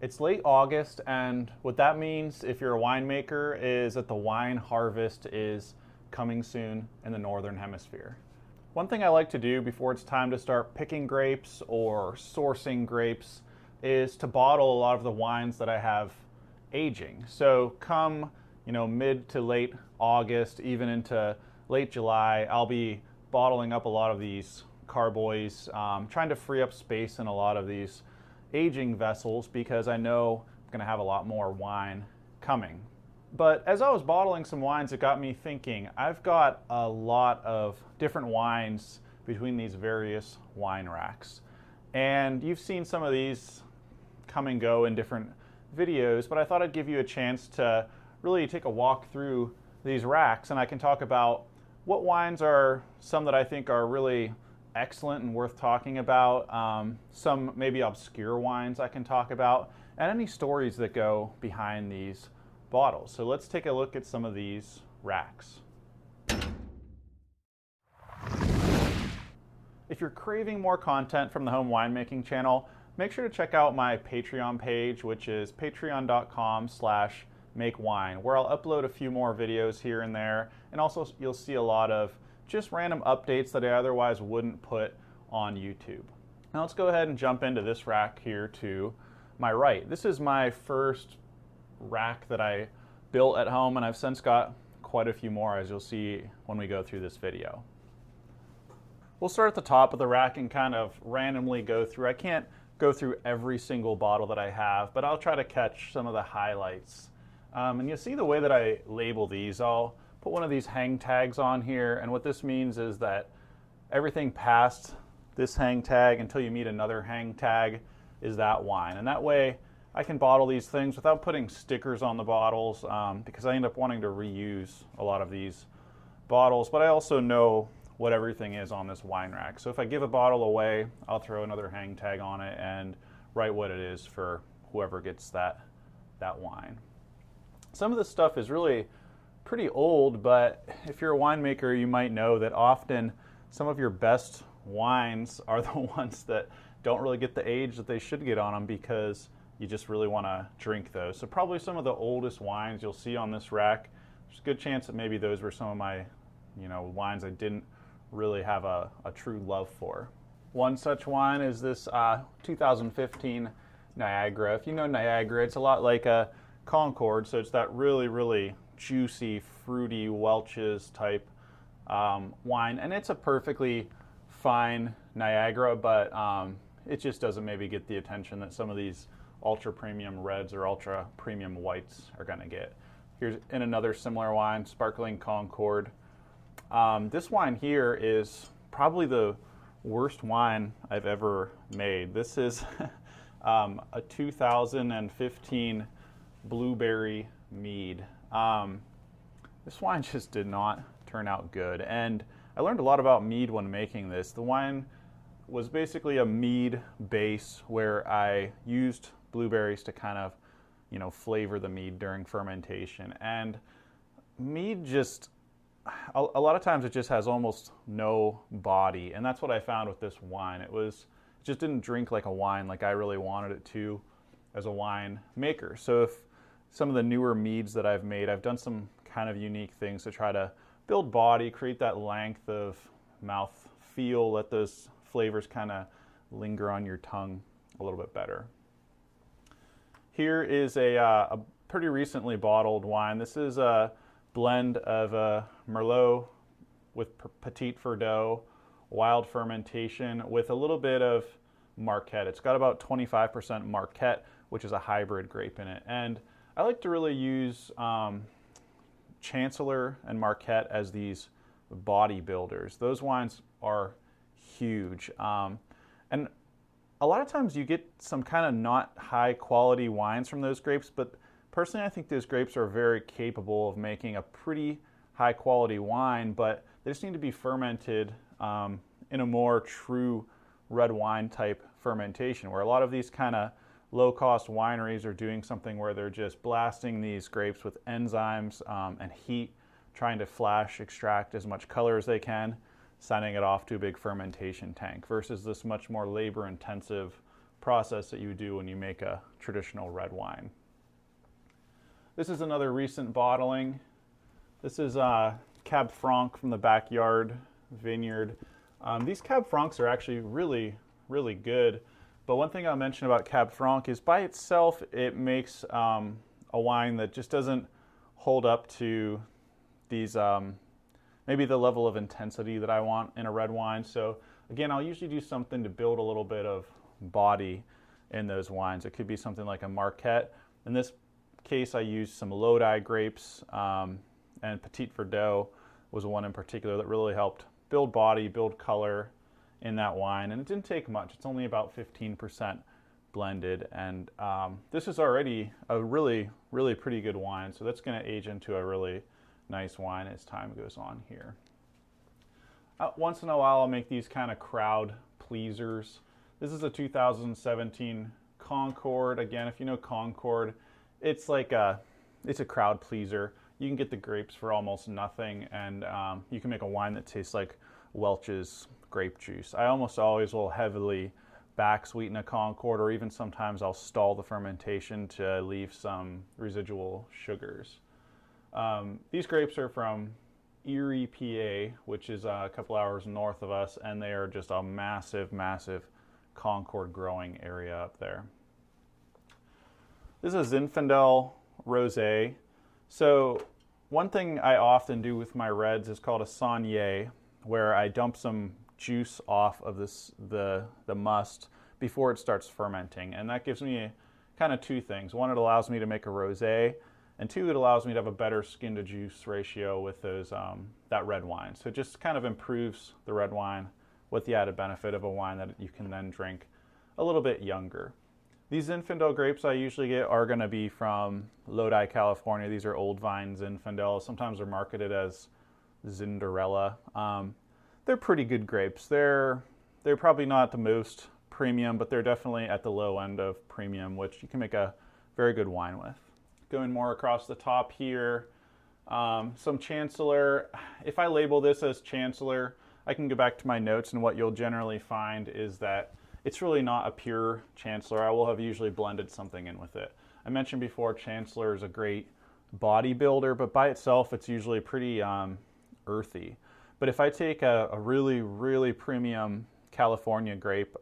It's late August, and what that means, if you're a winemaker, is that the wine harvest is coming soon in the Northern Hemisphere. One thing I like to do before it's time to start picking grapes or sourcing grapes is to bottle a lot of the wines that I have aging. So come, mid to late August, even into late July, I'll be bottling up a lot of these carboys, trying to free up space in a lot of these aging vessels because I know I'm going to have a lot more wine coming. But as I was bottling some wines, it got me thinking, I've got a lot of different wines between these various wine racks. And you've seen some of these come and go in different videos, but I thought I'd give you a chance to really take a walk through these racks, and I can talk about what wines are some that I think are really excellent and worth talking about, some maybe obscure wines I can talk about, and any stories that go behind these bottles. So let's take a look at some of these racks. If you're craving more content from the Home Winemaking channel, make sure to check out my Patreon page, which is patreon.com/makewine, where I'll upload a few more videos here and there, and also you'll see a lot of just random updates that I otherwise wouldn't put on YouTube. Now let's go ahead and jump into this rack here to my right. This is my first rack that I built at home, and I've since got quite a few more, as you'll see when we go through this video. We'll start at the top of the rack and kind of randomly go through. I can't go through every single bottle that I have, but I'll try to catch some of the highlights. And you'll see the way that I label these. I'll put one of these hang tags on here, and what this means is that everything past this hang tag until you meet another hang tag is that wine. And that way I can bottle these things without putting stickers on the bottles, because I end up wanting to reuse a lot of these bottles, but I also know what everything is on this wine rack. So if I give a bottle away, I'll throw another hang tag on it and write what it is for whoever gets that wine. Some of this stuff is really pretty old, but if you're a winemaker, you might know that often some of your best wines are the ones that don't really get the age that they should get on them because you just really want to drink those. So probably some of the oldest wines you'll see on this rack, there's a good chance that maybe those were some of my wines I didn't really have a true love for. One such wine is this 2015 Niagara. If you know Niagara, it's a lot like a Concord, so it's that really, really juicy, fruity Welch's type wine, and it's a perfectly fine Niagara, but it just doesn't maybe get the attention that some of these ultra premium reds or ultra premium whites are going to get. Here's in another similar wine, sparkling Concord. This wine here is probably the worst wine I've ever made. This is a 2015 blueberry mead. This wine just did not turn out good, and I learned a lot about mead when making this. The wine was basically a mead base where I used blueberries to kind of, flavor the mead during fermentation, and mead just a lot of times it just has almost no body, and that's what I found with this wine. It just didn't drink like a wine like I really wanted it to as a wine maker. So if some of the newer meads that I've made, I've done some kind of unique things to try to build body, create that length of mouth feel, let those flavors kind of linger on your tongue a little bit better. Here is a pretty recently bottled wine. This is a blend of Merlot with Petit Verdot, wild fermentation with a little bit of Marquette. It's got about 25% Marquette, which is a hybrid grape in it. And I like to really use Chancellor and Marquette as these body builders. Those wines are huge. And a lot of times you get some kind of not high quality wines from those grapes, but personally I think those grapes are very capable of making a pretty high quality wine, but they just need to be fermented in a more true red wine type fermentation, where a lot of these kind of low-cost wineries are doing something where they're just blasting these grapes with enzymes and heat, trying to flash extract as much color as they can, sending it off to a big fermentation tank, versus this much more labor-intensive process that you would do when you make a traditional red wine. This is another recent bottling. This is Cab Franc from the Backyard Vineyard. These Cab Francs are actually really, really good. But one thing I'll mention about Cab Franc is by itself, it makes a wine that just doesn't hold up to these, maybe the level of intensity that I want in a red wine. So again, I'll usually do something to build a little bit of body in those wines. It could be something like a Marquette. In this case, I used some Lodi grapes, and Petit Verdot was one in particular that really helped build body, build color in that wine. And it didn't take much. It's only about 15% blended. And this is already a really, really pretty good wine. So that's going to age into a really nice wine as time goes on here. Once in a while, I'll make these kind of crowd pleasers. This is a 2017 Concord. Again, if you know Concord, it's like it's a crowd pleaser. You can get the grapes for almost nothing, and you can make a wine that tastes like Welch's grape juice. I almost always will heavily back sweeten a Concord, or even sometimes I'll stall the fermentation to leave some residual sugars. These grapes are from Erie, PA, which is a couple hours north of us, and they are just a massive, massive Concord growing area up there. This is Zinfandel Rosé. So one thing I often do with my reds is called a saunier, where I dump some juice off of the must before it starts fermenting. And that gives me kind of two things. One, it allows me to make a rosé, and two, it allows me to have a better skin to juice ratio with those that red wine. So it just kind of improves the red wine with the added benefit of a wine that you can then drink a little bit younger. These Zinfandel grapes I usually get are going to be from Lodi, California. These are old vine Zinfandel. Sometimes they're marketed as Zinderella. They're pretty good grapes. They're probably not the most premium, but they're definitely at the low end of premium, which you can make a very good wine with. Going more across the top here, some Chancellor. If I label this as Chancellor, I can go back to my notes, and what you'll generally find is that it's really not a pure Chancellor. I will have usually blended something in with it. I mentioned before, Chancellor is a great body builder, but by itself, it's usually pretty earthy. But if I take a really, really premium California grape,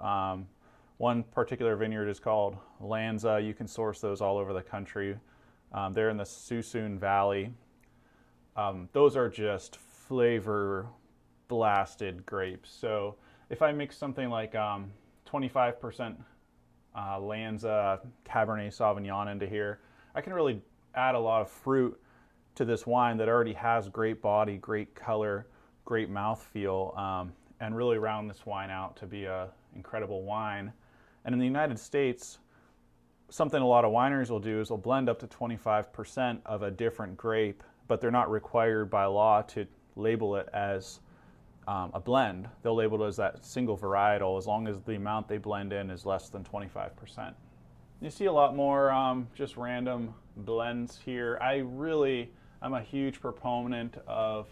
one particular vineyard is called Lanza. You can source those all over the country. They're in the Suisun Valley. Those are just flavor blasted grapes. So if I mix something like 25% Lanza Cabernet Sauvignon into here, I can really add a lot of fruit to this wine that already has great body, great color, great mouthfeel, and really round this wine out to be an incredible wine. And in the United States, something a lot of wineries will do is they'll blend up to 25% of a different grape, but they're not required by law to label it as a blend. They'll label it as that single varietal as long as the amount they blend in is less than 25%. You see a lot more just random blends here. I'm a huge proponent of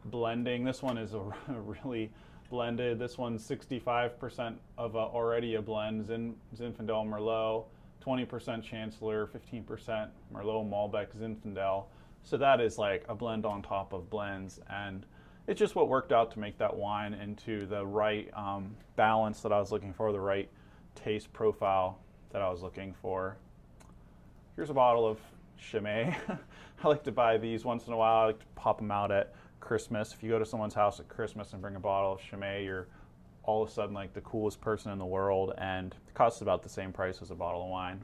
blending. This one is a really blended. This one's 65% of already a blend, Zinfandel Merlot, 20% Chancellor, 15% Merlot Malbec Zinfandel. So that is like a blend on top of blends, and it's just what worked out to make that wine into the right balance that I was looking for, the right taste profile that I was looking for. Here's a bottle of Chimay. I like to buy these once in a while. I like to pop them out at Christmas. If you go to someone's house at Christmas and bring a bottle of Chimay, you're all of a sudden like the coolest person in the world, and it costs about the same price as a bottle of wine.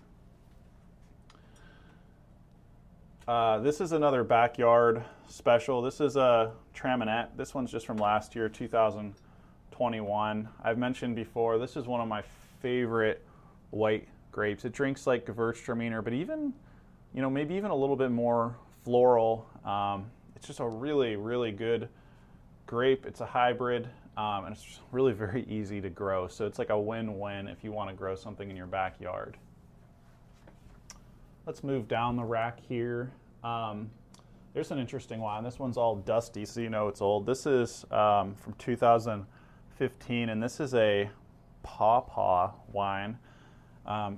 This is another backyard special. This is a Traminette. This one's just from last year, 2021. I've mentioned before, this is one of my favorite white grapes. It drinks like Gewürztraminer, but even, maybe even a little bit more floral. It's just a really, really good grape. It's a hybrid, and it's really very easy to grow. So it's like a win-win if you want to grow something in your backyard. Let's move down the rack here. There's an interesting wine. This one's all dusty, so you know it's old. This is from 2015, and this is a Pawpaw wine.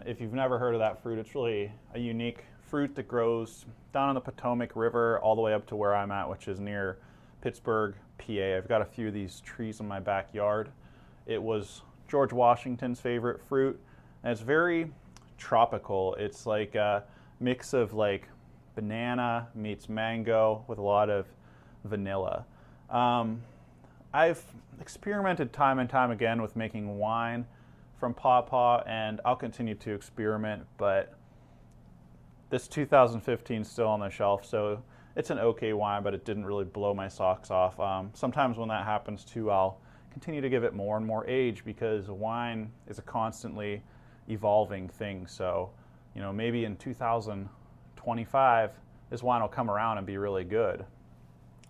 If you've never heard of that fruit, it's really a unique fruit that grows down on the Potomac River all the way up to where I'm at, which is near Pittsburgh, PA. I've got a few of these trees in my backyard. It was George Washington's favorite fruit, and it's very tropical. It's like a mix of like banana meets mango with a lot of vanilla. I've experimented time and time again with making wine from pawpaw, and I'll continue to experiment, but this 2015 is still on the shelf, so it's an okay wine, but it didn't really blow my socks off. Sometimes when that happens too, I'll continue to give it more and more age, because wine is a constantly evolving thing. So, you know, maybe in 2025, this wine will come around and be really good.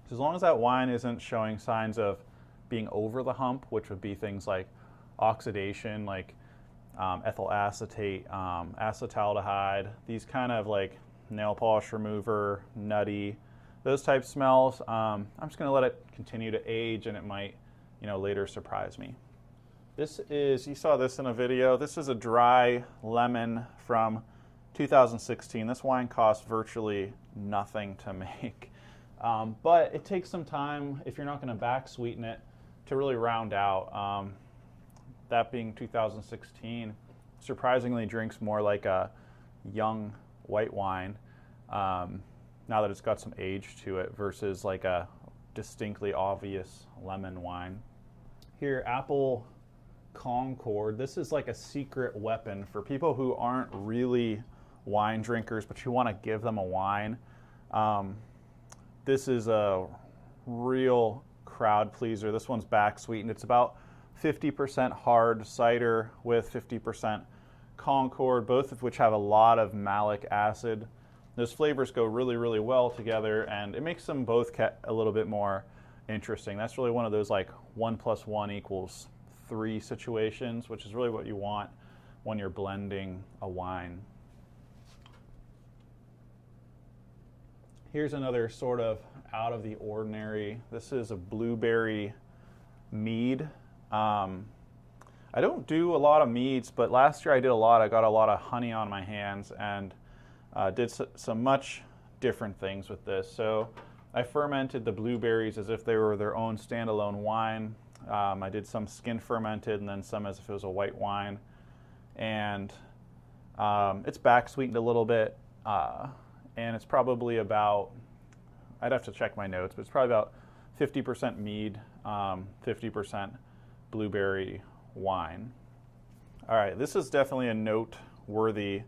So as long as that wine isn't showing signs of being over the hump, which would be things like oxidation, like ethyl acetate, acetaldehyde, these kind of like nail polish remover, nutty, those type smells, I'm just going to let it continue to age, and it might, you know, later surprise me. This is, you saw this in a video, this is a dry lemon from 2016. This wine costs virtually nothing to make, but it takes some time, if you're not going to back sweeten it, to really round out. That being 2016, surprisingly drinks more like a young white wine now that it's got some age to it, versus like a distinctly obvious lemon wine. Here, Apple Concord. This is like a secret weapon for people who aren't really wine drinkers, but you want to give them a wine. This is a real crowd pleaser. This one's back sweetened. It's about 50% hard cider with 50% Concord, both of which have a lot of malic acid. Those flavors go really, really well together, and it makes them both a little bit more interesting. That's really one of those like 1 + 1 = 3 situations, which is really what you want when you're blending a wine. Here's another sort of out of the ordinary. This is a blueberry mead. I don't do a lot of meads, but last year I did a lot. I got a lot of honey on my hands, and did some much different things with this. So I fermented the blueberries as if they were their own standalone wine. I did some skin fermented, and then some as if it was a white wine. And it's back sweetened a little bit, and it's probably about, I'd have to check my notes, but it's probably about 50% mead, 50% blueberry wine. All right, this is definitely a noteworthy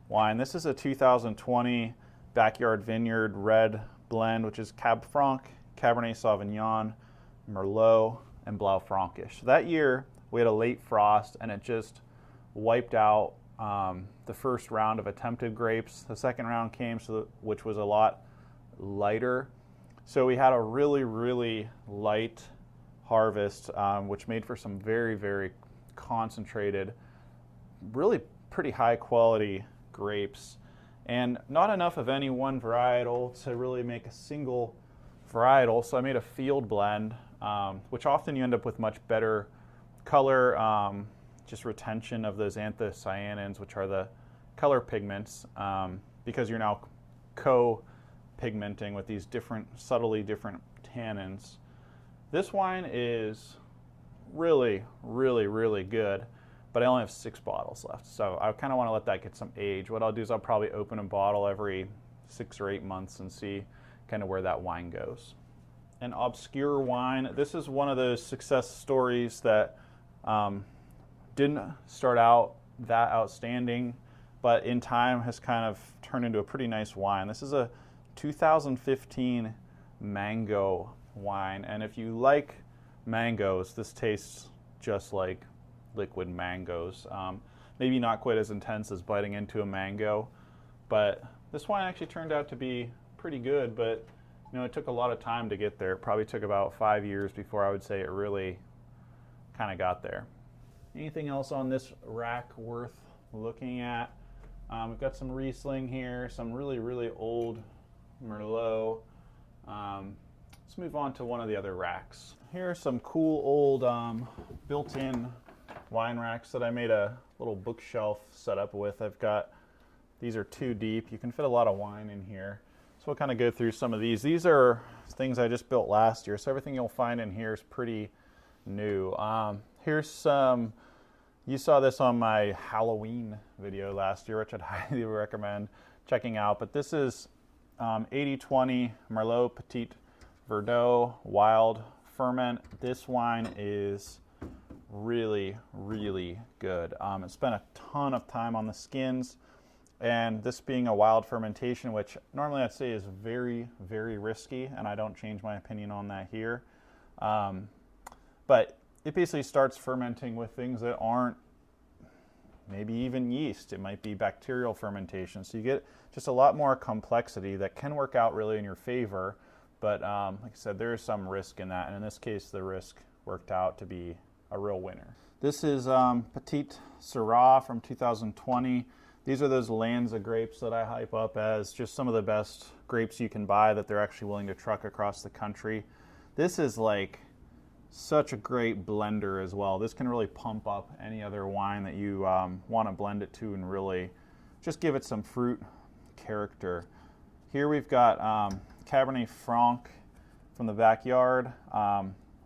wine. This is a 2020 Backyard Vineyard Red Blend, which is Cab Franc, Cabernet Sauvignon, Merlot, and Blaufränkisch. So that year, we had a late frost, and it just wiped out the first round of attempted grapes. The second round came, which was a lot lighter. So we had a really, really light harvest, which made for some very, very concentrated, really pretty high quality grapes, and not enough of any one varietal to really make a single varietal. So I made a field blend, which often you end up with much better color, just retention of those anthocyanins, which are the color pigments, because you're now co-pigmenting with these subtly different tannins. This wine is really, really, really good, but I only have 6 bottles left, so I kind of want to let that get some age. What I'll do is I'll probably open a bottle every 6 or 8 months and see kind of where that wine goes. An obscure wine. This is one of those success stories that didn't start out that outstanding, but in time has kind of turned into a pretty nice wine. This is a 2015 mango wine, and if you like mangoes, this tastes just like liquid mangoes. Maybe not quite as intense as biting into a mango, but this wine actually turned out to be pretty good, but you know, it took a lot of time to get there. It probably took about 5 years before I would say it really kind of got there. Anything else on this rack worth looking at? We've got some Riesling here, some really, really old Merlot. Let's move on to one of the other racks. Here are some cool old built-in wine racks that I made a little bookshelf set up with. These are 2 deep. You can fit a lot of wine in here. So we'll kind of go through some of these. These are things I just built last year, so everything you'll find in here is pretty new. Here's some, you saw this on my Halloween video last year, which I'd highly recommend checking out. But this is 80-20 Merlot Petit Verdot Wild Ferment. This wine is really, really good. It spent a ton of time on the skins, and this being a wild fermentation, which normally I'd say is very, very risky, and I don't change my opinion on that here. But it basically starts fermenting with things that aren't maybe even yeast. It might be bacterial fermentation. So you get just a lot more complexity that can work out really in your favor. But like I said, there is some risk in that. And in this case, the risk worked out to be a real winner. This is Petit Syrah from 2020. These are those Lanza grapes that I hype up as just some of the best grapes you can buy that they're actually willing to truck across the country. This is like such a great blender as well. This can really pump up any other wine that you want to blend it to and really just give it some fruit character. Here we've got Cabernet Franc from the backyard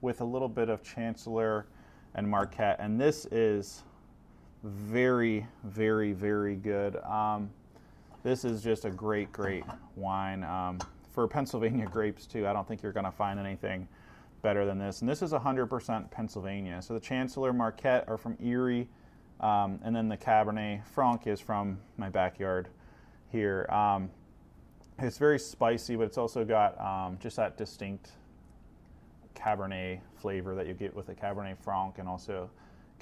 with a little bit of Chancellor and Marquette, and this is very, very, very good. This is just a great, great wine. For Pennsylvania grapes too, I don't think you're going to find anything better than this. And this is 100% Pennsylvania. So the Chancellor, Marquette are from Erie, and then the Cabernet Franc is from my backyard here. It's very spicy, but it's also got just that distinct Cabernet flavor that you get with the Cabernet Franc and also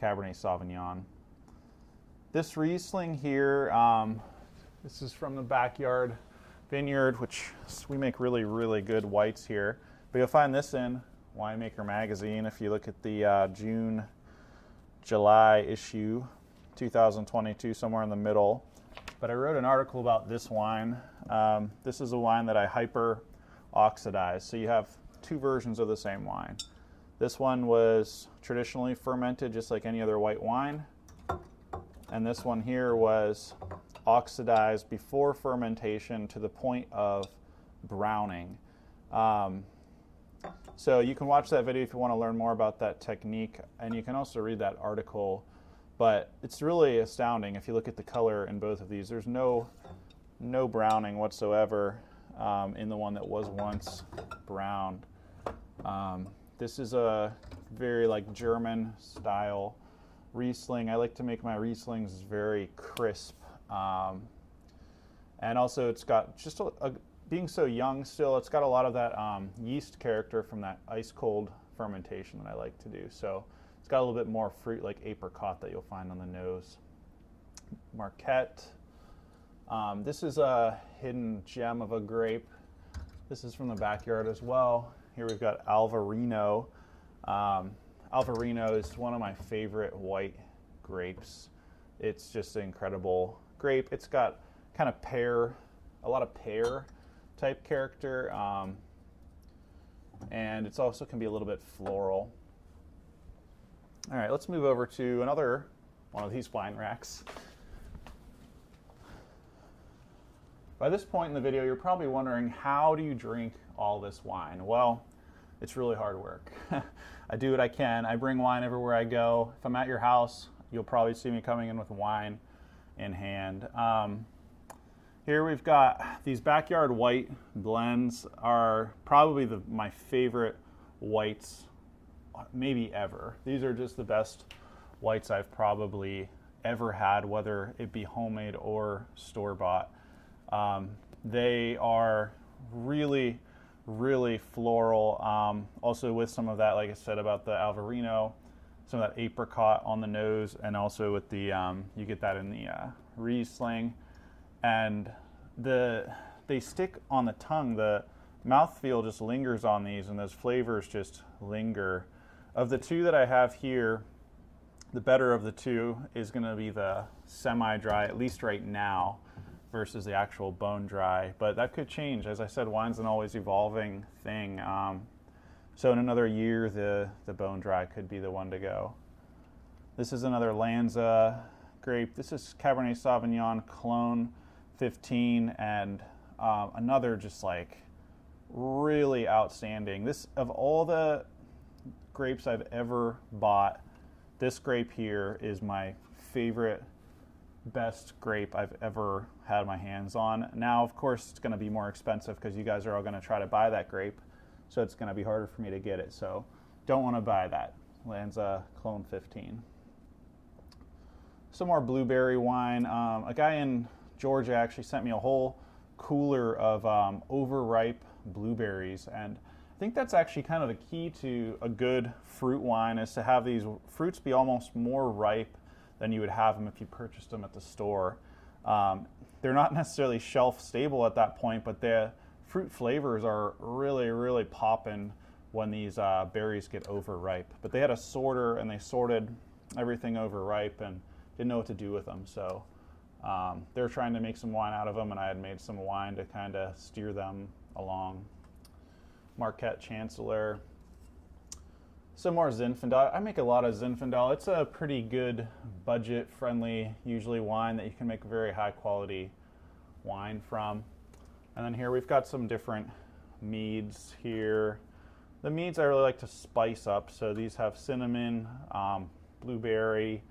Cabernet Sauvignon. This Riesling here, this is from the backyard vineyard, which we make really, really good whites here. But you'll find this in Winemaker magazine if you look at the June, July issue, 2022, somewhere in the middle. But I wrote an article about this wine. This is a wine that I hyper oxidized. So you have 2 versions of the same wine. This one was traditionally fermented just like any other white wine. And this one here was oxidized before fermentation to the point of browning. So you can watch that video if you want to learn more about that technique, and you can also read that article. But it's really astounding if you look at the color in both of these. There's no browning whatsoever in the one that was once browned. This is a very like German style Riesling. I like to make my Rieslings very crisp. And also it's got just being so young still, it's got a lot of that yeast character from that ice cold fermentation that I like to do. So it's got a little bit more fruit like apricot that you'll find on the nose. Marquette. This is a hidden gem of a grape. This is from the backyard as well. Here we've got Alvarino. Alvarino is one of my favorite white grapes. It's just an incredible grape. It's got kind of a lot of pear type character, and it's also can be a little bit floral. All right, let's move over to another one of these wine racks. By this point in the video, you're probably wondering, how do you drink all this wine? Well, it's really hard work. I do what I can. I bring wine everywhere I go. If I'm at your house, you'll probably see me coming in with wine in hand. Here we've got these backyard white blends are probably my favorite whites maybe ever. These are just the best whites I've probably ever had, whether it be homemade or store-bought. They are really, really floral. Also with some of that, like I said about the Alvarino, some of that apricot on the nose, and also with the, you get that in the Riesling. And they stick on the tongue. The mouthfeel just lingers on these, and those flavors just linger. Of the 2 that I have here, the better of the 2 is going to be the semi-dry, at least right now, versus the actual bone dry. But that could change. As I said, wine's an always evolving thing. So in another year, the bone dry could be the one to go. This is another Lanza grape. This is Cabernet Sauvignon Clone 15, and another just like really outstanding. This, of all the grapes I've ever bought, this grape here is my favorite, best grape I've ever had my hands on. Now, of course, it's going to be more expensive because you guys are all going to try to buy that grape, so it's going to be harder for me to get it. So don't want to buy that. Lanza Clone 15. Some more blueberry wine. A guy in Georgia actually sent me a whole cooler of overripe blueberries, and I think that's actually kind of the key to a good fruit wine, is to have these fruits be almost more ripe than you would have them if you purchased them at the store. They're not necessarily shelf stable at that point, but the fruit flavors are really, really popping when these berries get overripe. But they had a sorter, and they sorted everything overripe and didn't know what to do with them. So they were trying to make some wine out of them, and I had made some wine to kind of steer them along. Marquette Chancellor. Some more Zinfandel. I make a lot of Zinfandel. It's a pretty good budget-friendly, usually wine that you can make very high-quality wine from. And then here we've got some different meads here. The meads I really like to spice up. So these have cinnamon, blueberry,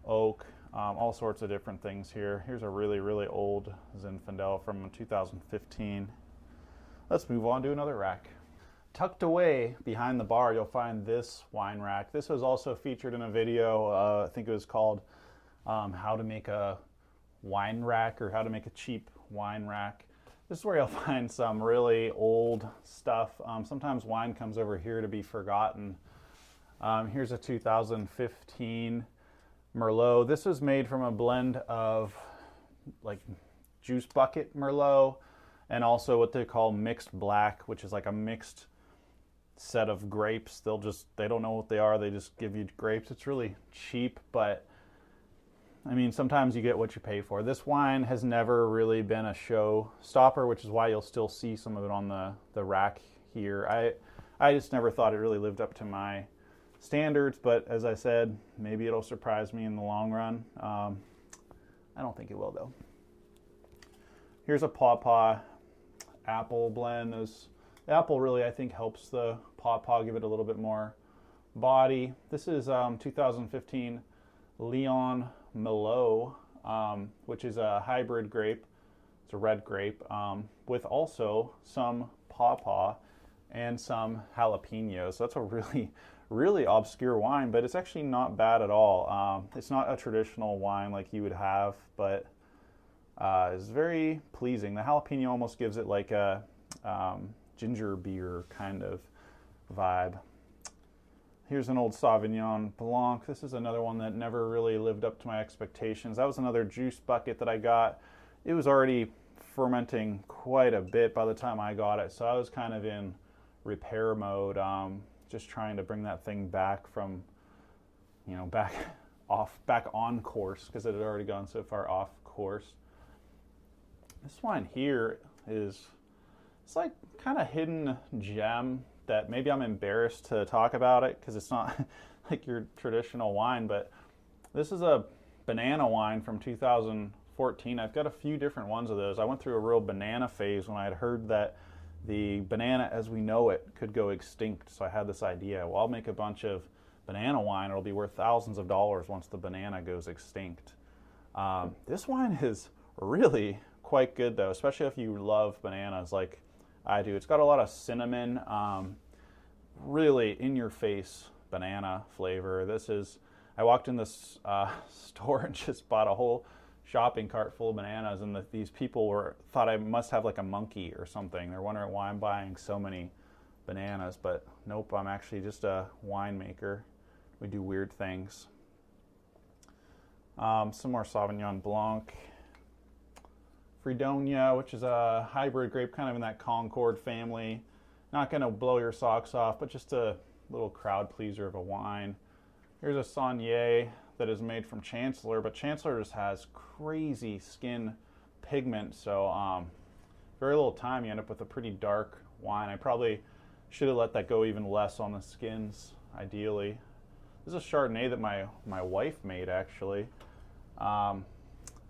oak, all sorts of different things here. Here's a really, really old Zinfandel from 2015. Let's move on to another rack. Tucked away behind the bar, you'll find this wine rack. This was also featured in a video, I think it was called How to Make a Wine Rack, or How to Make a Cheap Wine Rack. This is where you'll find some really old stuff. Sometimes wine comes over here to be forgotten. Here's a 2015 Merlot. This was made from a blend of like juice bucket Merlot and also what they call mixed black, which is like a mixed set of grapes. They don't know what they are, they just give you grapes. It's really cheap, but I mean, sometimes you get what you pay for. This wine has never really been a show stopper, which is why you'll still see some of it on the rack here. I just never thought it really lived up to my standards, but as I said, maybe it'll surprise me in the long run. I don't think it will, though. Here's a Pawpaw apple blend. The apple really, I think, helps the Pawpaw give it a little bit more body. This is 2015 Leon Merlot, which is a hybrid grape. It's a red grape with also some Pawpaw and some jalapenos. So that's a really, really obscure wine, but it's actually not bad at all. It's not a traditional wine like you would have, but it's very pleasing. The jalapeno almost gives it like a ginger beer kind of vibe. Here's an old Sauvignon Blanc. This is another one that never really lived up to my expectations. That was another juice bucket that I got. It was already fermenting quite a bit by the time I got it, so I was kind of in repair mode, just trying to bring that thing back from, back on course, because it had already gone so far off course. This wine here it's like kind of hidden gem that maybe I'm embarrassed to talk about it because it's not like your traditional wine, but this is a banana wine from 2014. I've got a few different ones of those. I went through a real banana phase when I had heard that the banana as we know it could go extinct, so I had this idea, well, I'll make a bunch of banana wine. It'll be worth thousands of dollars once the banana goes extinct. This wine is really quite good, though, especially if you love bananas like I do. It's got a lot of cinnamon, really in-your-face banana flavor. I walked in this store and just bought a whole shopping cart full of bananas, and these people thought I must have like a monkey or something. They're wondering why I'm buying so many bananas, but nope, I'm actually just a winemaker. We do weird things. Some more Sauvignon Blanc. Fredonia, which is a hybrid grape, kind of in that Concord family. Not going to blow your socks off, but just a little crowd pleaser of a wine. Here's a Saunier that is made from Chancellor, but Chancellor just has crazy skin pigment, so very little time, you end up with a pretty dark wine. I probably should have let that go even less on the skins, ideally. This is a Chardonnay that my wife made, actually.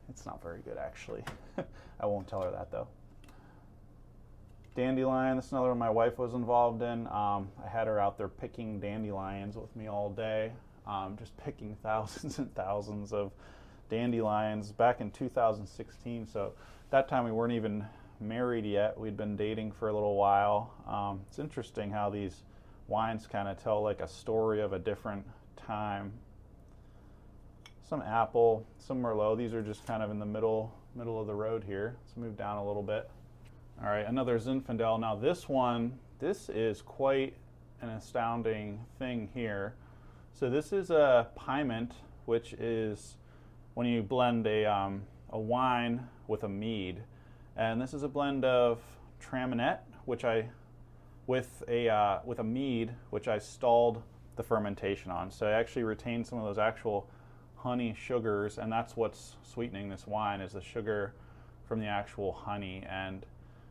It's not very good, actually. I won't tell her that, though. Dandelion, this is another one my wife was involved in. I had her out there picking dandelions with me all day, just picking thousands and thousands of dandelions back in 2016. So that time we weren't even married yet. We'd been dating for a little while. It's interesting how these wines kind of tell like a story of a different time. Some apple, some Merlot. These are just kind of in the middle of the road here. Let's move down a little bit. All right, another Zinfandel. Now this is quite an astounding thing here. So this is a Piment, which is when you blend a wine with a mead. And this is a blend of Traminette, with a mead, which I stalled the fermentation on. So I actually retained some of those actual honey sugars, and that's what's sweetening this wine, is the sugar from the actual honey. And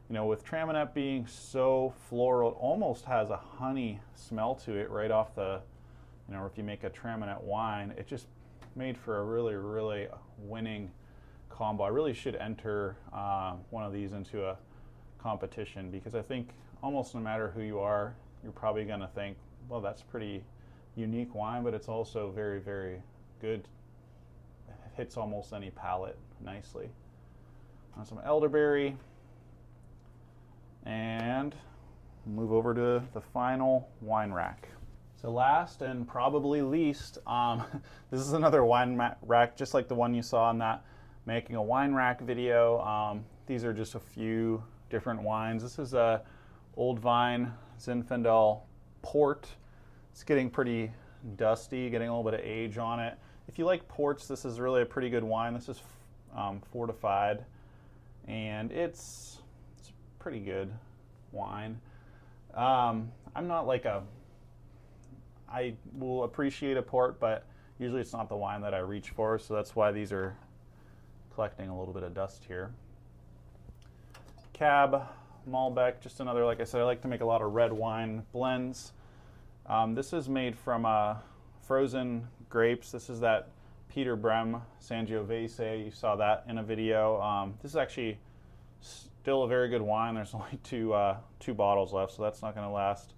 you know, with Traminette being so floral, it almost has a honey smell to it right off the, you know, if you make a Traminette wine, it just made for a really, really winning combo. I really should enter one of these into a competition, because I think almost no matter who you are, you're probably going to think, well, that's pretty unique wine, but it's also very, very good. It hits almost any palate nicely. Some elderberry, and move over to the final wine rack. So last and probably least, this is another wine rack just like the one you saw in that making a wine rack video. These are just a few different wines. This is a Old Vine Zinfandel port. It's getting pretty dusty, getting a little bit of age on it. If you like ports, this is really a pretty good wine. This is fortified, and it's pretty good wine. I'm not like I will appreciate a port, but usually it's not the wine that I reach for, so that's why these are collecting a little bit of dust here. Cab, Malbec, just another, like I said, I like to make a lot of red wine blends. This is made from frozen grapes. This is that Peter Brem Sangiovese. You saw that in a video. This is actually still a very good wine. There's only two bottles left, so that's not going to last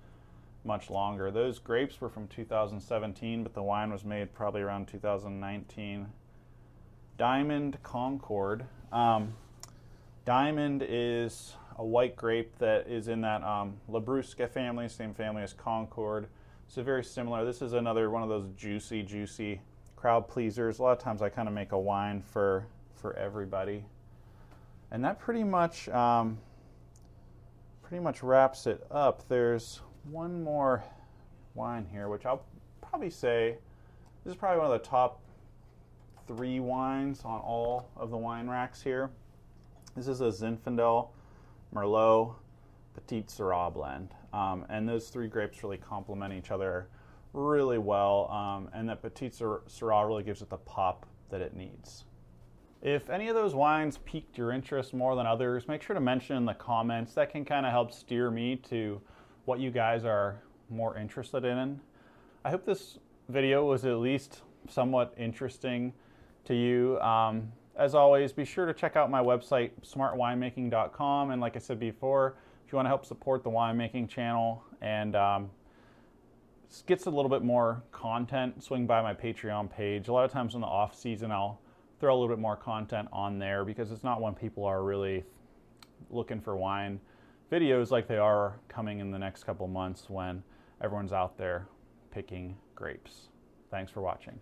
much longer. Those grapes were from 2017, but the wine was made probably around 2019. Diamond Concord. Diamond is a white grape that is in that Labrusca family, same family as Concord. So very similar. This is another one of those juicy crowd pleasers. A lot of times I kind of make a wine for everybody. And that pretty much wraps it up. There's one more wine here, which I'll probably say this is probably one of the top 3 wines on all of the wine racks here. This is a Zinfandel Merlot Petit Syrah blend. And those 3 grapes really complement each other really well. And that Petit Syrah really gives it the pop that it needs. If any of those wines piqued your interest more than others, make sure to mention in the comments. That can kind of help steer me to what you guys are more interested in. I hope this video was at least somewhat interesting to you. As always, be sure to check out my website, smartwinemaking.com. And like I said before, if you want to help support the winemaking channel and get a little bit more content, swing by my Patreon page. A lot of times in the off season, I'll throw a little bit more content on there, because it's not when people are really looking for wine videos like they are coming in the next couple months when everyone's out there picking grapes. Thanks for watching.